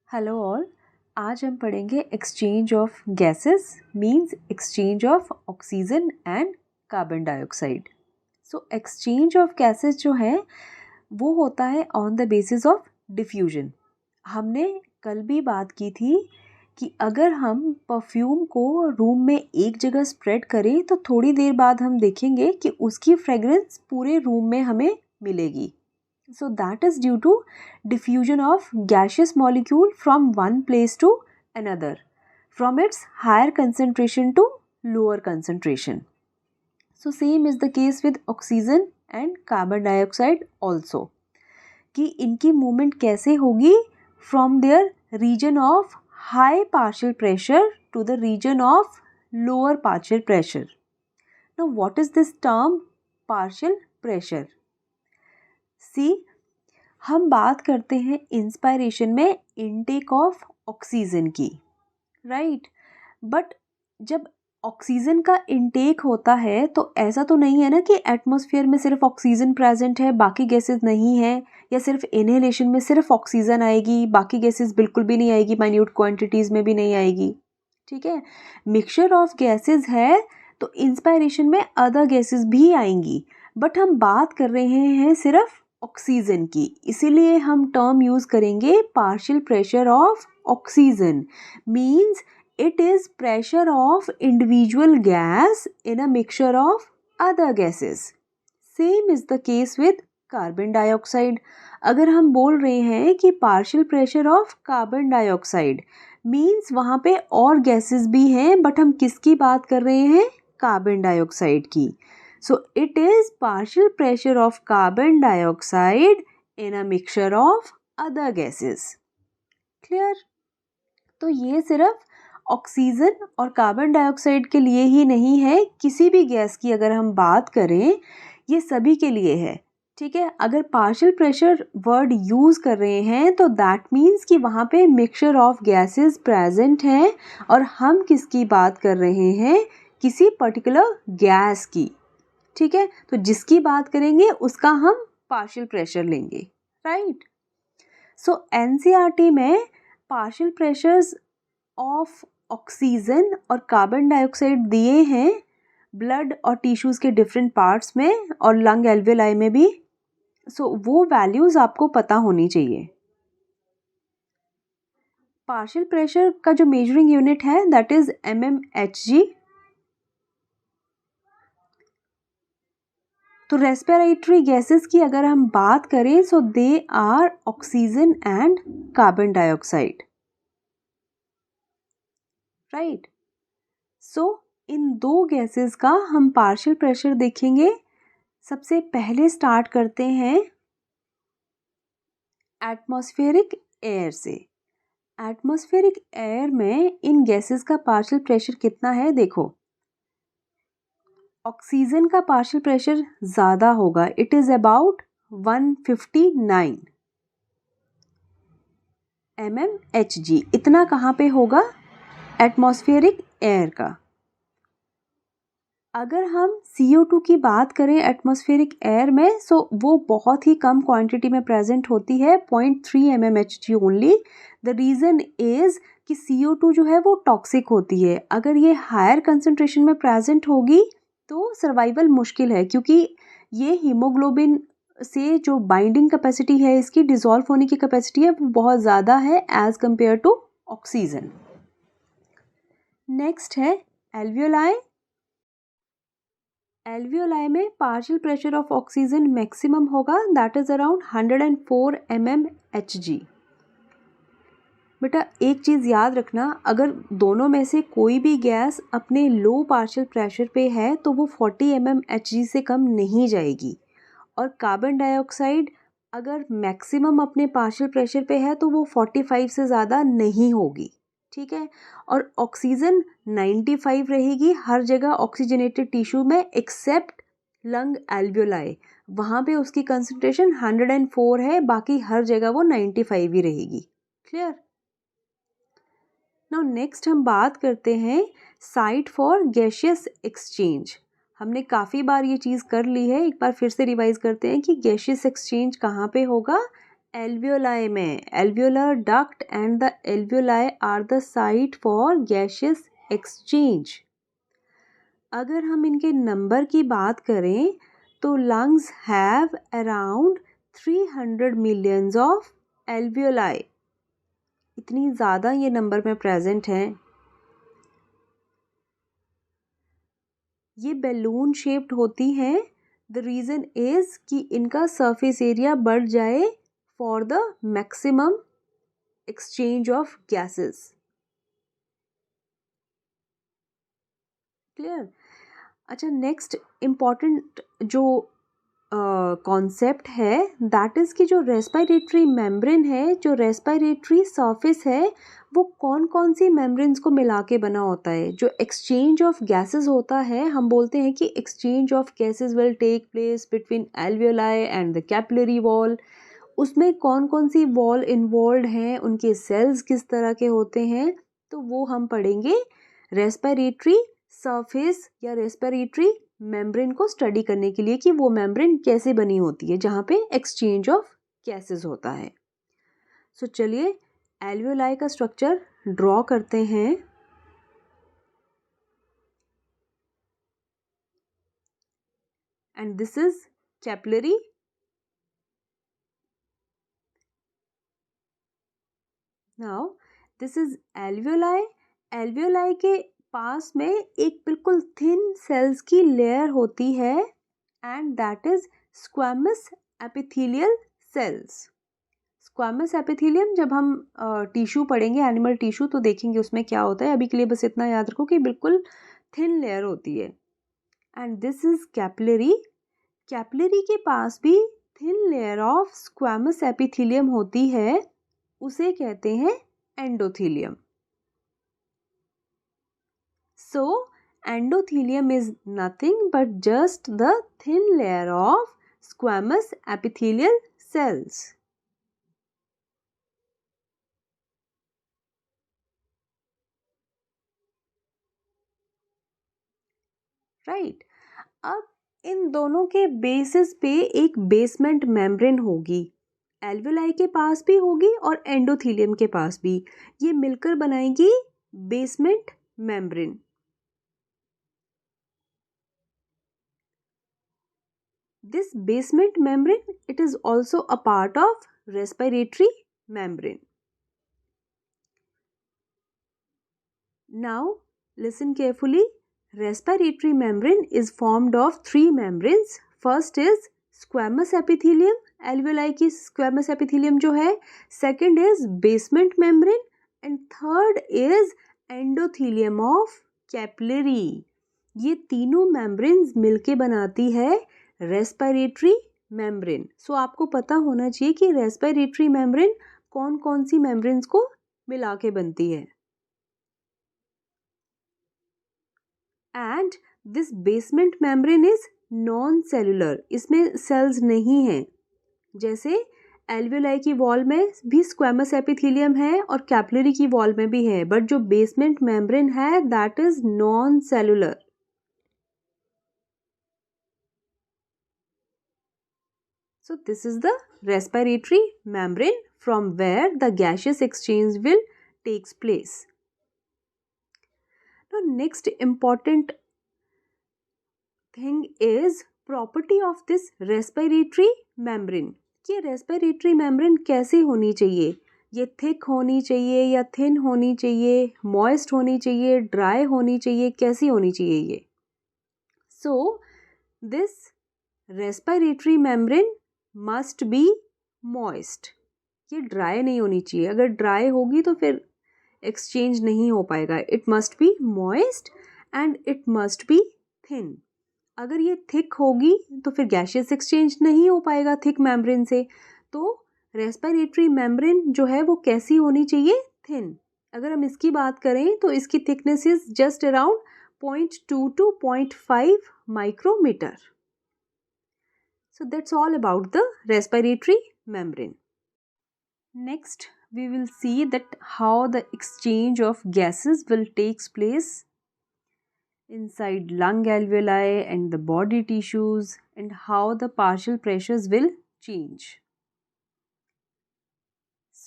Hello all. आज हम पढ़ेंगे exchange of gases means exchange of oxygen and carbon dioxide. So exchange of gases जो है वो होता है on the basis of diffusion. हमने कल भी बात की थी कि अगर हम परफ्यूम को रूम में एक जगह स्प्रेड करें तो थोड़ी देर बाद हम देखेंगे कि उसकी फ्रेगरेंस पूरे रूम में हमें मिलेगी। So that is due to diffusion of gaseous molecule from one place to another, from its higher concentration to lower concentration. So same is the case with oxygen and carbon dioxide also. कि इनकी movement कैसे होगी from their region of high partial pressure to the region of lower partial pressure. Now what is this term partial pressure? सी हम बात करते हैं inspiration में intake of oxygen की, राइट। बट जब ऑक्सीजन का इनटेक होता है तो ऐसा तो नहीं है ना कि एटमॉस्फेयर में सिर्फ ऑक्सीजन प्रेजेंट है, बाकी गैसेस नहीं है, या सिर्फ इनहेलेशन में सिर्फ ऑक्सीजन आएगी, बाकी गैसेस बिल्कुल भी नहीं आएगी, माइन्यूट क्वांटिटीज़ में भी नहीं आएगी। ठीक है, मिक्सचर ऑफ गैसेस है तो इंस्पायरेशन में अदर गैसेस भी आएंगी, बट हम बात कर रहे हैं सिर्फ ऑक्सीजन की, इसीलिए हम टर्म यूज़ करेंगे partial pressure of oxygen. Means it is pressure of individual gas in a mixture of other gases. Same is the case with carbon dioxide. अगर हम बोल रहे हैं कि partial pressure of carbon dioxide means वहाँ पे और gases भी हैं, but हम किसकी बात कर रहे हैं? Carbon dioxide की. So it is partial pressure of carbon dioxide in a mixture of other gases. Clear? तो ये सिर्फ ऑक्सीजन और कार्बन डाइऑक्साइड के लिए ही नहीं है, किसी भी गैस की अगर हम बात करें ये सभी के लिए है। ठीक है, अगर पार्शियल प्रेशर वर्ड यूज़ कर रहे हैं तो दैट मीन्स कि वहाँ पे मिक्सचर ऑफ गैसेस प्रेजेंट हैं और हम किसकी बात कर रहे हैं? किसी पर्टिकुलर गैस की। ठीक है, तो जिसकी बात करेंगे उसका हम पार्शियल प्रेशर लेंगे, राइट। सो एनसीईआरटी में पार्शियल प्रेशर्स ऑफ ऑक्सीजन और कार्बन डाइऑक्साइड दिए हैं ब्लड और टिश्यूज़ के डिफरेंट पार्ट्स में और लंग एल्वेलाई में भी। सो वो वैल्यूज़ आपको पता होनी चाहिए। पार्शियल प्रेशर का जो मेजरिंग यूनिट है दैट इज mmHg। तो रेस्पिरेटरी गैसेस की अगर हम बात करें so they are oxygen and carbon dioxide, right. So इन दो गैसेस का हम पार्शियल प्रेशर देखेंगे। सबसे पहले स्टार्ट करते हैं एटमॉस्फेरिक एयर से। एटमॉस्फेरिक एयर में इन गैसेस का पार्शियल प्रेशर कितना है? देखो, ऑक्सीजन का पार्शियल प्रेशर ज़्यादा होगा, इट इज़ अबाउट 159 mmHg। इतना कहाँ पे होगा? एटमॉस्फेरिक एयर का। अगर हम CO2 की बात करें एटमॉस्फेरिक एयर में सो वो बहुत ही कम क्वांटिटी में प्रेजेंट होती है, 0.3 mmHg only. The reason is कि CO2 जो है वो टॉक्सिक होती है, अगर ये हायर कंसंट्रेशन में प्रेजेंट होगी तो सर्वाइवल मुश्किल है, क्योंकि ये हीमोग्लोबिन से जो बाइंडिंग कैपेसिटी है, इसकी डिज़ोल्व होने की कैपेसिटी है, वो बहुत ज़्यादा है as compare to oxygen. Next है एल्वियोलाई। एल्वियोलाई में partial pressure of oxygen maximum होगा, दैट इज़ अराउंड 104 mmHg। बेटा एक चीज़ याद रखना, अगर दोनों में से कोई भी गैस अपने लो पार्शियल प्रेशर पे है तो वो 40 mmHg से कम नहीं जाएगी, और कार्बन डाइऑक्साइड अगर मैक्सिमम अपने पार्शियल प्रेशर पे है तो वो 45 से ज़्यादा नहीं होगी। ठीक है, और ऑक्सीजन 95 रहेगी हर जगह ऑक्सीजनेटेड टिश्यू में एक्सेप्ट लंग एल्वियोलाई, वहाँ पे उसकी कंसंट्रेशन 104 है, बाकी हर जगह वो 95 ही रहेगी। क्लियर? नाउ नेक्स्ट हम बात करते हैं साइट फॉर गैशियस एक्सचेंज। हमने काफ़ी बार ये चीज़ कर ली है, एक बार फिर से रिवाइज करते हैं कि गैशियस एक्सचेंज कहाँ पे होगा? एल्वियोलाई में. Alveolar duct and the alveoli are the site for gaseous exchange. अगर हम इनके नंबर की बात करें तो lungs have around 300 millions of alveoli. इतनी ज़्यादा ये नंबर में प्रेजेंट हैं. ये बैलून शेप्ड होती हैं. द रीज़न इज़ कि इनका सरफेस एरिया बढ़ जाए for the maximum exchange of gases. Clear. अच्छा, नेक्स्ट इम्पॉर्टेंट जो कॉन्सेप्ट है दैट इज़ कि जो रेस्पिरेटरी मेम्ब्रेन है, जो रेस्पिरेटरी सरफेस है, वो कौन कौन सी मेम्ब्रेन्स को मिला के बना होता है. जो एक्सचेंज ऑफ गैसेस होता है, हम बोलते हैं कि exchange of gases will take place between alveoli and the capillary wall. उसमें कौन कौन सी वॉल इन्वॉल्व हैं, उनके सेल्स किस तरह के होते हैं, तो वो हम पढ़ेंगे रेस्पिरेटरी सरफेस या रेस्पिरेटरी मेम्ब्रेन को स्टडी करने के लिए कि वो मेम्ब्रेन कैसे बनी होती है जहाँ पे एक्सचेंज ऑफ गैसेस होता है. सो चलिए एल्वियोलाई का स्ट्रक्चर ड्रॉ करते हैं. And this is capillary. Now this is alveoli. Alveoli के पास में एक बिल्कुल थिन सेल्स की लेयर होती है and that is squamous epithelial cells. Squamous epithelium जब हम टिश्यू पढ़ेंगे, एनिमल टिश्यू, तो देखेंगे उसमें क्या होता है. अभी के लिए बस इतना याद रखो कि बिल्कुल थिन लेयर होती है. And this is capillary. Capillary के पास भी thin layer of squamous epithelium होती है, उसे कहते हैं endothelium. So, endothelium is nothing but just the thin layer of squamous epithelial cells. Right. अब इन दोनों के बेसिस पे एक बेसमेंट मेम्ब्रेन होगी. एल्वियोलाई के पास भी होगी और एंडोथेलियम के पास भी. ये मिलकर बनाएगी basement membrane. This basement membrane, it is also a part of respiratory membrane. Now listen carefully. Respiratory membrane is formed of three membranes. First is squamous epithelium, alveoli की squamous epithelium जो है. Second is basement membrane and third is endothelium of capillary. ये तीनों membranes मिलके बनाती है respiratory membrane. सो आपको पता होना चाहिए कि रेस्पिरेटरी मेम्ब्रेन कौन कौन सी मेम्ब्रेन्स को मिला के बनती है. And this basement membrane is non cellular. इसमें सेल्स नहीं हैं. जैसे एल्वियोलाई की वॉल में भी स्क्वैमस एपिथेलियम है और कैपिलरी की वॉल में भी है, बट जो बेसमेंट मेम्ब्रेन है that is non cellular. So this is the respiratory membrane from where the gaseous exchange will takes place. Now next important thing is property of this respiratory membrane. कि respiratory membrane कैसी होनी चाहिए. ये thick होनी चाहिए या thin होनी चाहिए, moist होनी चाहिए, dry होनी चाहिए, कैसी होनी चाहिए ये. So this respiratory membrane must be moist. ये ड्राई नहीं होनी चाहिए. अगर ड्राई होगी तो फिर एक्सचेंज नहीं हो पाएगा. It must be moist and it must be thin. अगर ये थिक होगी तो फिर गैशियस एक्सचेंज नहीं हो पाएगा थिक मेम्ब्रेन से. तो रेस्पिरेटरी मेम्ब्रेन जो है वो कैसी होनी चाहिए, थिन. अगर हम इसकी बात करें तो इसकी thickness is just around 0.2 to 0.5 micrometer. So that's all about the respiratory membrane. Next, we will see that how the exchange of gases will takes place inside lung alveoli and the body tissues and how the partial pressures will change.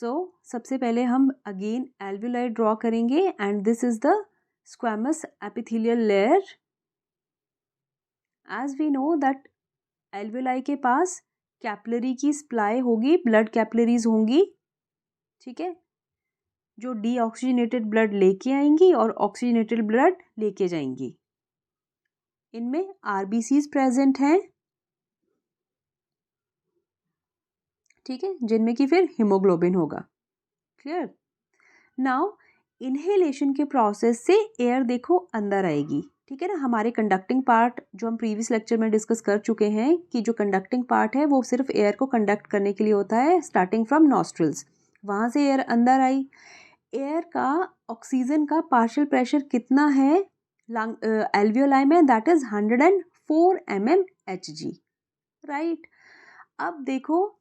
सबसे पहले हम again alveoli draw करेंगे and this is the squamous epithelial layer. As we know that alveoli के पास capillary की supply होगी, blood capillaries होंगी, ठीक है, जो डीऑक्सीजनेटेड ब्लड लेके आएंगी और ऑक्सीजनेटेड ब्लड लेके जाएंगी। इनमें आरबीसीज प्रेजेंट हैं, ठीक है, जिनमें कि फिर हीमोग्लोबिन होगा। क्लियर। नाउ इनहेलेशन के प्रोसेस से एयर देखो अंदर आएगी, ठीक है ना। हमारे कंडक्टिंग पार्ट जो हम प्रीवियस लेक्चर में डिस्कस कर चुके हैं कि जो कंडक्टिंग पार्ट है वो सिर्फ एयर को कंडक्ट करने के लिए होता है, स्टार्टिंग फ्रॉम नॉस्ट्रल्स। वहाँ से एयर अंदर आई। एयर का ऑक्सीजन का पार्शियल प्रेशर कितना है एल्वियोलाई में, दैट इज 104 mmHg, राइट। अब देखो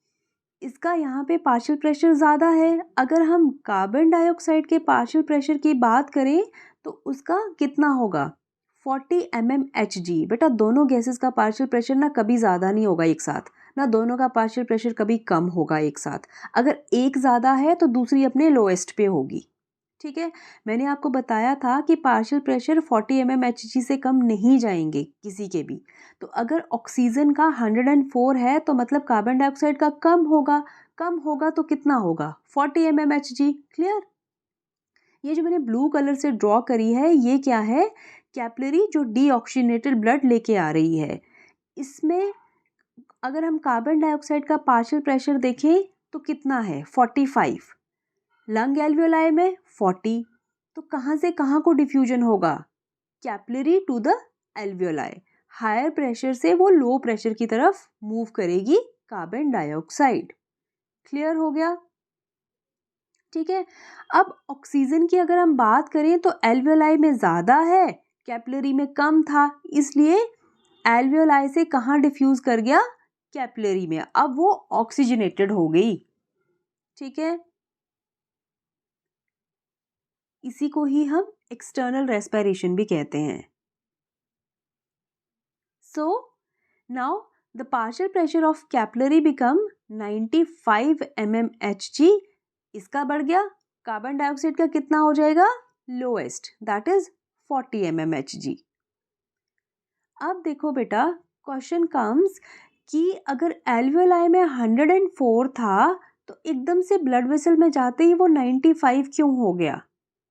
इसका यहाँ पे पार्शियल प्रेशर ज़्यादा है। अगर हम कार्बन डाइऑक्साइड के पार्शियल प्रेशर की बात करें तो उसका कितना होगा, 40 mmHg। बेटा दोनों गैसेस का पार्शियल प्रेशर ना कभी ज़्यादा नहीं होगा एक साथ, ना दोनों का पार्शियल प्रेशर कभी कम होगा एक साथ। अगर एक ज़्यादा है तो दूसरी अपने लोएस्ट पे होगी, ठीक है। मैंने आपको बताया था कि पार्शियल प्रेशर 40 mmHg से कम नहीं जाएंगे किसी के भी। तो अगर ऑक्सीजन का 104 है तो मतलब कार्बन डाइऑक्साइड का कम होगा तो कितना होगा, 40 mmHg। क्लियर। ये जो मैंने ब्लू कलर से ड्रॉ करी है ये क्या है, कैपिलरी जो डीऑक्सीजनेटेड ब्लड लेके आ रही है। इसमें अगर हम कार्बन डाइऑक्साइड का पार्शियल प्रेशर देखें तो कितना है, 45। लंग एल्वियोलाई में 40। तो कहाँ से कहाँ को डिफ्यूजन होगा, capillary to the alveoli. Higher pressure से वो लो प्रेशर की तरफ मूव करेगी कार्बन डाइऑक्साइड। क्लियर हो गया, ठीक है। अब ऑक्सीजन की अगर हम बात करें तो एल्वियोलाई में ज़्यादा है, कैपिलरी में कम था, इसलिए एल्वियोलाई से कहाँ डिफ्यूज कर गया, कैपिलरी में। अब वो ऑक्सीजनेटेड हो गई, ठीक है। इसी को ही हम एक्सटर्नल रेस्पिरेशन भी कहते हैं। So now the partial pressure of capillary become 95 mmHg। इसका बढ़ गया, कार्बन डाइऑक्साइड का कितना हो जाएगा, लोएस्ट, दैट इज 40 mmHg। अब देखो बेटा क्वेश्चन कम्स कि अगर एल्वियोलाई में 104 था तो एकदम से ब्लड वेसल में जाते ही वो 95 क्यों हो गया,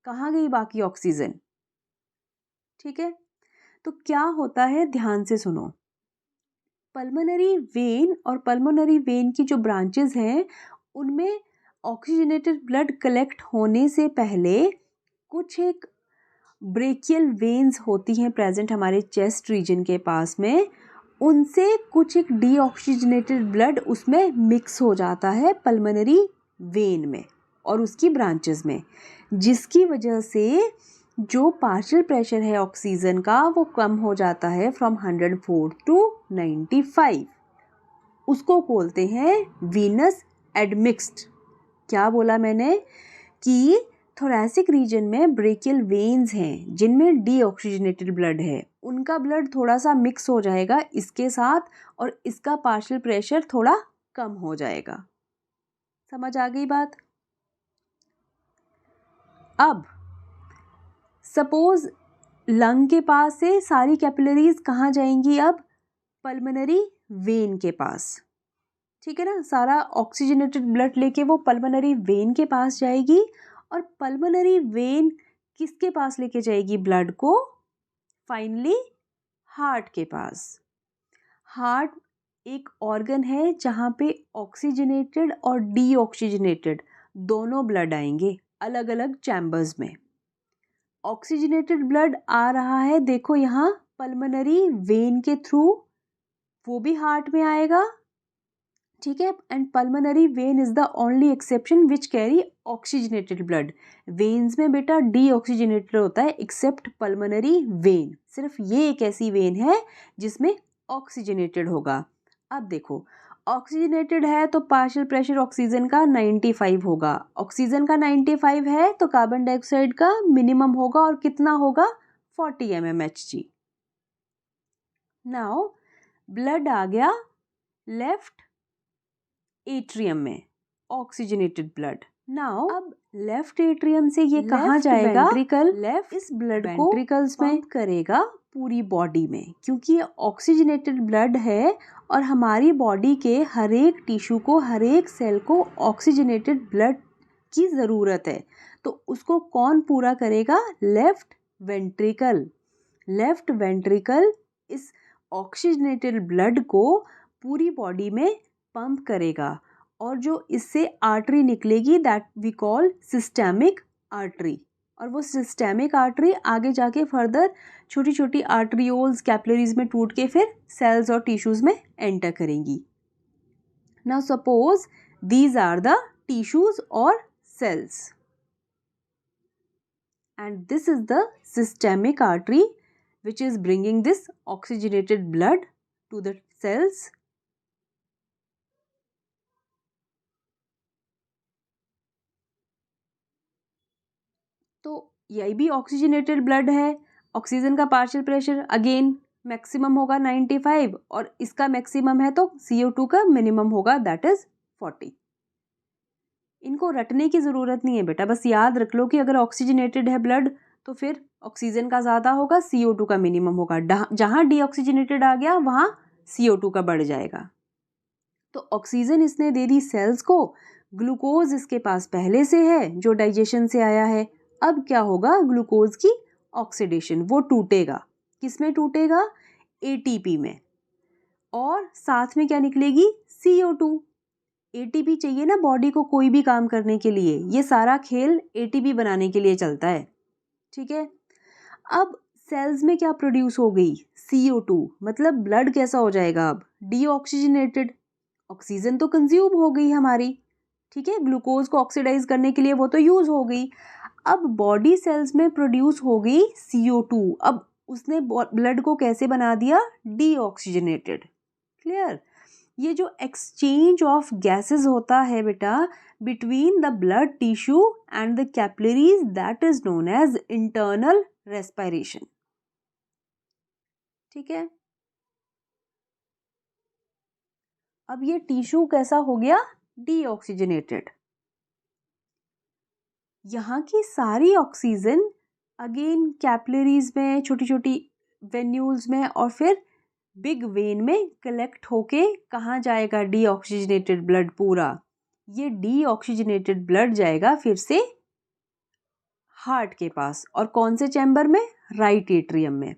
कहाँ गई बाकी ऑक्सीजन, ठीक है। तो क्या होता है ध्यान से सुनो। पल्मोनरी वेन और पल्मोनरी वेन की जो ब्रांचेस हैं उनमें ऑक्सीजनेटेड ब्लड कलेक्ट होने से पहले कुछ एक ब्रेकियल वेन्स होती हैं प्रेजेंट हमारे चेस्ट रीजन के पास में, उनसे कुछ एक डीऑक्सीजनेटेड ब्लड उसमें मिक्स हो जाता है पल्मोनरी वेन में और उसकी ब्रांचेस में, जिसकी वजह से जो पार्शियल प्रेशर है ऑक्सीजन का वो कम हो जाता है फ्रॉम 104 टू 95। उसको बोलते हैं वीनस एडमिक्स्ड। क्या बोला मैंने कि थोरैसिक रीजन में ब्रेकियल वेन्स हैं जिनमें डीऑक्सीजनेटेड ब्लड है, उनका ब्लड थोड़ा सा मिक्स हो जाएगा इसके साथ और इसका पार्शियल प्रेशर थोड़ा कम हो जाएगा। समझ आ गई बात। अब सपोज लंग के पास से सारी कैपिलरीज कहाँ जाएंगी, अब पल्मोनरी वेन के पास, ठीक है ना। सारा ऑक्सीजनेटेड ब्लड लेके वो पल्मोनरी वेन के पास जाएगी और पल्मोनरी वेन किसके पास लेके जाएगी ब्लड को, फाइनली हार्ट के पास। हार्ट एक ऑर्गन है जहाँ पे ऑक्सीजनेटेड और डीऑक्सीजनेटेड दोनों ब्लड आएंगे अलग अलग चैम्बर्स में। ऑक्सीजनेटेड ब्लड आ रहा है देखो यहाँ पल्मोनरी वेन के थ्रू, वो भी हार्ट में आएगा, ठीक है। And pulmonary vein is the only exception which carry oxygenated blood. Veins में बेटा डीऑक्सीजनेटेड होता है एक्सेप्ट पल्मोनरी वेन, सिर्फ ये एक ऐसी वेन है जिसमें ऑक्सीजनेटेड होगा। अब देखो ऑक्सीजनेटेड है तो पार्शियल प्रेशर ऑक्सीजन का 95 होगा, ऑक्सीजन का 95 है तो कार्बन डाइऑक्साइड का मिनिमम होगा और कितना होगा, 40 mmHg। नाउ ब्लड आ गया लेफ्ट एट्रियम में, ऑक्सीजनेटेड ब्लड नाउ अब लेफ्ट एट्रियम से ये कहाँ जाएगा, वेंट्रिकल, लेफ्ट इस ब्लड को वेंट्रिकल्स में करेगा पूरी बॉडी में, क्योंकि ये ऑक्सीजनेटेड ब्लड है और हमारी बॉडी के हर एक टिश्यू को, हर एक सेल को ऑक्सीजनेटेड ब्लड की ज़रूरत है। तो उसको कौन पूरा करेगा, लेफ्ट वेंट्रिकल। लेफ्ट वेंट्रिकल इस ऑक्सीजनेटेड ब्लड को पूरी बॉडी में पंप करेगा और जो इससे आर्टरी निकलेगी that we call systemic artery. और वो सिस्टेमिक आर्टरी आगे जाके फर्दर छोटी छोटी आर्टरियोल्स, कैपिलरीज में टूट के फिर सेल्स और टिश्यूज में एंटर करेंगी। Now suppose these are the tissues और cells and this is the systemic artery which is bringing this oxygenated blood to the cells. तो यही भी ऑक्सीजनेटेड ब्लड है। ऑक्सीजन का पार्शियल प्रेशर अगेन मैक्सिमम होगा 95 और इसका मैक्सिमम है तो CO2 का मिनिमम होगा दैट इज 40। इनको रटने की ज़रूरत नहीं है बेटा, बस याद रख लो कि अगर ऑक्सीजनेटेड है ब्लड तो फिर ऑक्सीजन का ज़्यादा होगा, CO2 का मिनिमम होगा। जहाँ डीऑक्सीजनेटेड आ गया वहाँ CO2 का बढ़ जाएगा। तो ऑक्सीजन इसने दे दी सेल्स को, ग्लूकोज इसके पास पहले से है जो डाइजेशन से आया है। अब क्या होगा, ग्लूकोज की ऑक्सीडेशन, वो टूटेगा। किस में टूटेगा, ATP में, और साथ में क्या निकलेगी, CO2। ATP चाहिए ना बॉडी को कोई भी काम करने के लिए, ये सारा खेल ATP बनाने के लिए चलता है, ठीक है। अब सेल्स में क्या प्रोड्यूस हो गई, CO2, मतलब ब्लड कैसा हो जाएगा अब, डीऑक्सीजनेटेड। ऑक्सीजन तो कंज्यूम हो गई हमारी, ठीक है, ग्लूकोज को ऑक्सीडाइज करने के लिए वो तो यूज हो गई। अब बॉडी सेल्स में प्रोड्यूस हो गई CO2। अब उसने ब्लड को कैसे बना दिया, डीऑक्सीजनेटेड। क्लियर। ये जो एक्सचेंज ऑफ गैसेस होता है बेटा between the blood tissue and the capillaries, that is known as internal respiration, ठीक है। अब ये टिश्यू कैसा हो गया, डीऑक्सीजनेटेड। यहाँ की सारी ऑक्सीजन अगेन कैपिलरीज में, छोटी छोटी वेन्यूल्स में और फिर बिग वेन में कलेक्ट होके कहाँ जाएगा, डीऑक्सीजनेटेड ब्लड पूरा। ये डीऑक्सीजनेटेड ब्लड जाएगा फिर से हार्ट के पास, और कौन से चैम्बर में, राइट एट्रियम में।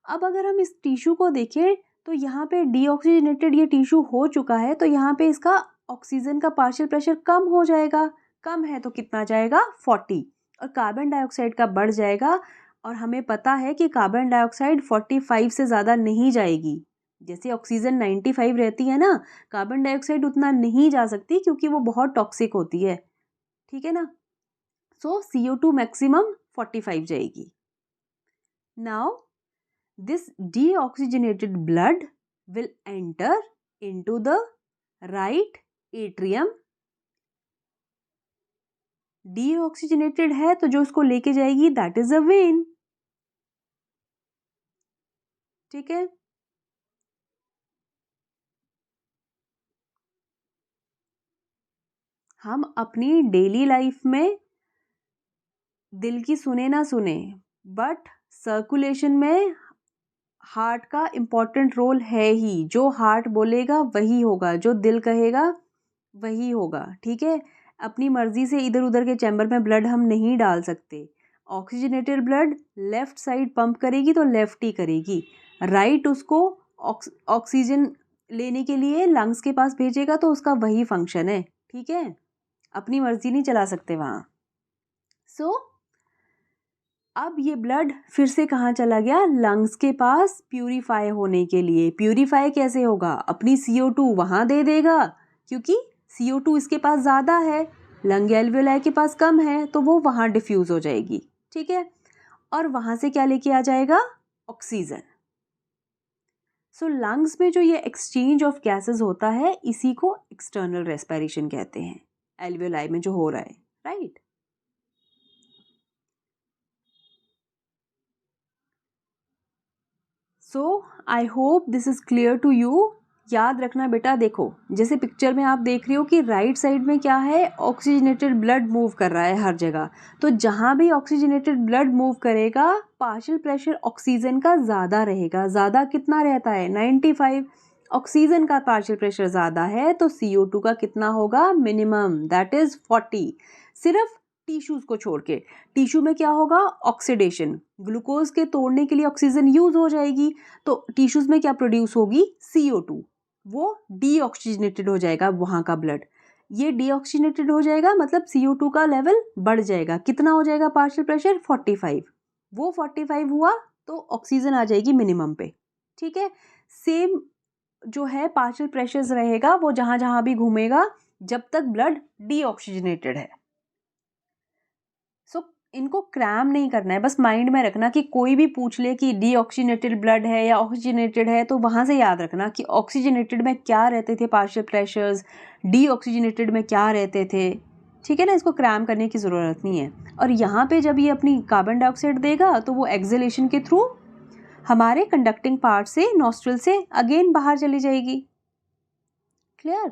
अब अगर हम इस टिश्यू को देखें तो यहाँ पे डीऑक्सीजनेटेड ये टिश्यू हो चुका है, तो यहाँ पे इसका ऑक्सीजन का पार्शियल प्रेशर कम हो जाएगा। कम है तो कितना जाएगा, 40, और कार्बन डाइऑक्साइड का बढ़ जाएगा। और हमें पता है कि कार्बन डाइऑक्साइड 45 से ज़्यादा नहीं जाएगी। जैसे ऑक्सीजन 95 रहती है ना, कार्बन डाइऑक्साइड उतना नहीं जा सकती क्योंकि वो बहुत टॉक्सिक होती है, ठीक है ना। सो CO2 मैक्सिमम 45 जाएगी। Now this deoxygenated blood will enter into the right atrium। deoxygenated है तो जो उसको लेके जाएगी that is a vein, ठीक है। हम अपनी डेली लाइफ में दिल की सुने ना सुने, बट सर्कुलेशन में हार्ट का इम्पॉर्टेंट रोल है ही। जो हार्ट बोलेगा वही होगा, जो दिल कहेगा वही होगा, ठीक है। अपनी मर्जी से इधर उधर के चैम्बर में ब्लड हम नहीं डाल सकते। Oxygenated blood left side pump करेगी तो लेफ्ट ही करेगी, राइट उसको ऑक्सीजन लेने के लिए लंग्स के पास भेजेगा तो उसका वही फंक्शन है, ठीक है। अपनी मर्जी नहीं चला सकते वहाँ। सो अब ये ब्लड फिर से कहाँ चला गया, लंग्स के पास प्यूरिफाई होने के लिए। प्यूरिफाई कैसे होगा, अपनी CO2 वहाँ दे देगा, क्योंकि CO2 इसके पास ज़्यादा है, लंग एल्वियोलाई के पास कम है, तो वो वहाँ डिफ्यूज़ हो जाएगी, ठीक है। और वहाँ से क्या लेके आ जाएगा, ऑक्सीजन। सो लंग्स में जो ये एक्सचेंज ऑफ गैसेस होता है इसी को एक्सटर्नल रेस्पिरेशन कहते हैं, एल्वियोलाई में जो हो रहा है, right. So I hope this is clear to you। याद रखना बेटा, देखो जैसे पिक्चर में आप देख रही हो कि राइट साइड में क्या है, ऑक्सीजनेटेड ब्लड मूव कर रहा है हर जगह। तो जहाँ भी ऑक्सीजनेटेड ब्लड मूव करेगा पार्शियल प्रेशर ऑक्सीजन का ज़्यादा रहेगा। ज़्यादा कितना रहता है? 95। ऑक्सीजन का पार्शियल प्रेशर ज़्यादा है तो CO2 का कितना होगा? Minimum, that is 40। सिर्फ टिश्यूज़ को छोड़ के। टिश्यू में क्या होगा? ऑक्सीडेशन, ग्लूकोज के तोड़ने के लिए ऑक्सीजन यूज हो जाएगी तो टिश्यूज़ में क्या प्रोड्यूस होगी? CO2। वो डीऑक्सीजनेटेड हो जाएगा वहाँ का ब्लड। ये डीऑक्सीजनेटेड हो जाएगा मतलब CO2 का लेवल बढ़ जाएगा। कितना हो जाएगा पार्शियल प्रेशर? 45। वो 45 हुआ तो ऑक्सीजन आ जाएगी मिनिमम पे। ठीक है, सेम जो है पार्शियल प्रेशर रहेगा वो जहाँ जहाँ भी घूमेगा जब तक ब्लड डीऑक्सीजनेटेड है। सो इनको क्रैम नहीं करना है, बस माइंड में रखना कि कोई भी पूछ ले कि डीऑक्सीजनेटेड ब्लड है या ऑक्सीजनेटेड है तो वहाँ से याद रखना कि ऑक्सीजनेटेड में क्या रहते थे पार्शियल प्रेशर्स, डीऑक्सीजनेटेड में क्या रहते थे। ठीक है ना, इसको क्रैम करने की ज़रूरत नहीं है। और यहाँ पे जब ये अपनी कार्बन डाइऑक्साइड देगा तो वो एक्सहेलेशन के थ्रू हमारे कंडक्टिंग पार्ट से नॉस्ट्रल से अगेन बाहर चली जाएगी। Clear?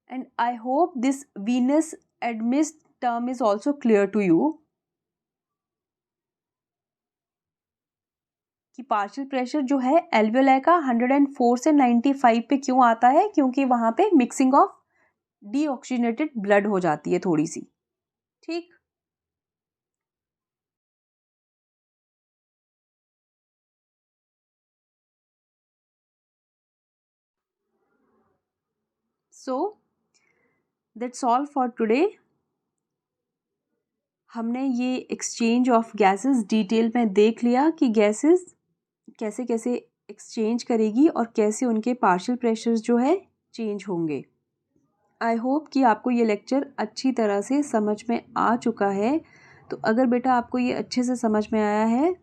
And I hope this venous admix term is also clear to you कि पार्शियल प्रेशर जो है एल्वियोलाई का 104 से 95 पे क्यों आता है? क्योंकि वहां पे मिक्सिंग ऑफ डीऑक्सीजनेटेड ब्लड हो जाती है थोड़ी सी। ठीक, so that's all for today. हमने ये एक्सचेंज ऑफ गैसेस डिटेल में देख लिया कि गैसेस कैसे कैसे एक्सचेंज करेगी और कैसे उनके पार्शियल प्रेशर्स जो है चेंज होंगे। आई होप कि आपको ये लेक्चर अच्छी तरह से समझ में आ चुका है। तो अगर बेटा आपको ये अच्छे से समझ में आया है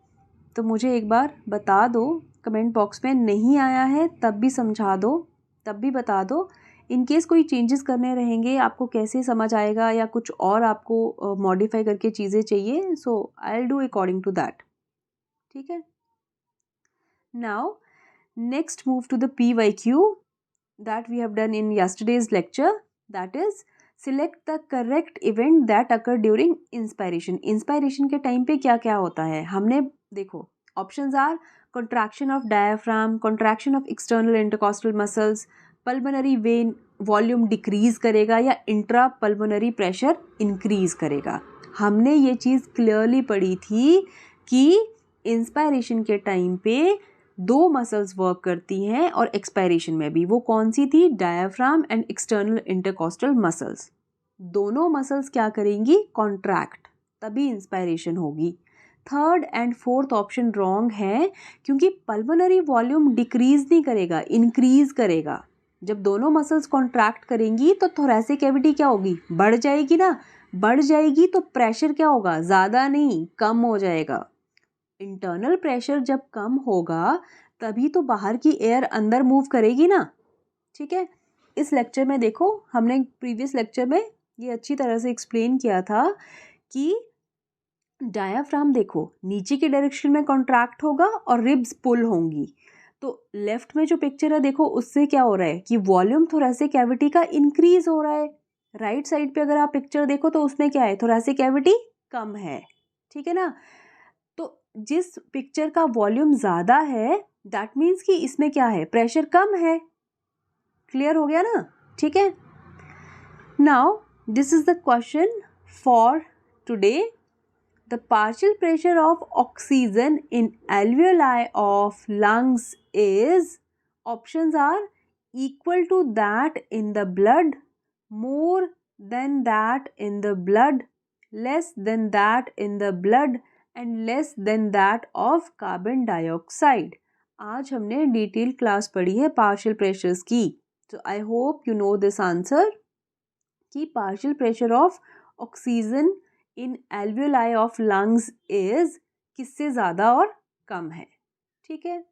तो मुझे एक बार बता दो कमेंट बॉक्स में। नहीं आया है तब भी समझा दो, तब भी बता दो। इन केस कोई चेंजेस करने रहेंगे, आपको कैसे समझ आएगा या कुछ और आपको मॉडिफाई करके चीज़ें चाहिए, so I will do according to that. ठीक है, now next move to the PYQ that we have done in yesterday's lecture, that is select the correct event that occur during inspiration। inspiration के time पे क्या क्या होता है हमने देखो, options are contraction of diaphragm, contraction of external intercostal muscles, pulmonary vein volume decrease करेगा या intrapulmonary pressure increase करेगा। हमने ये चीज़ क्लियरली पढ़ी थी कि इंस्पायरेशन के टाइम पे दो मसल्स वर्क करती हैं और एक्सपायरेशन में भी। वो कौन सी थी? Diaphragm and external intercostal muscles. दोनों मसल्स क्या करेंगी? कॉन्ट्रैक्ट, तभी इंस्पायरेशन होगी। Third and fourth option wrong है क्योंकि पल्मोनरी वॉल्यूम डिक्रीज नहीं करेगा, इंक्रीज करेगा। जब दोनों मसल्स कॉन्ट्रैक्ट करेंगी तो थोरैसिक कैविटी क्या होगी? बढ़ जाएगी ना। बढ़ जाएगी तो प्रेशर क्या होगा? ज़्यादा नहीं, कम हो जाएगा। इंटरनल प्रेशर जब कम होगा तभी तो बाहर की एयर अंदर मूव करेगी ना। ठीक है, इस लेक्चर में देखो हमने प्रीवियस लेक्चर में ये अच्छी तरह से एक्सप्लेन किया था कि डायाफ्राम देखो नीचे की डायरेक्शन में कॉन्ट्रैक्ट होगा और रिब्स पुल होंगी। तो लेफ्ट में जो पिक्चर है देखो उससे क्या हो रहा है कि वॉल्यूम थोरैसिक कैविटी का इंक्रीज हो रहा है। राइट साइड पे अगर आप पिक्चर देखो तो उसमें क्या है? थोरैसिक कैविटी कम है। ठीक है ना, तो जिस पिक्चर का वॉल्यूम ज़्यादा है दैट मीन्स कि इसमें क्या है? प्रेशर कम है। क्लियर हो गया ना? ठीक है, now this is the question for today. The partial pressure of oxygen in alveoli of lungs is, options are equal to that in the blood, more than that in the blood, less than that in the blood and less than that of carbon dioxide. आज हमने detail class पढ़ी है partial pressures की। तो I hope you know this answer कि partial pressure of oxygen in alveoli of lungs is किससे ज़्यादा और कम है। ठीक है,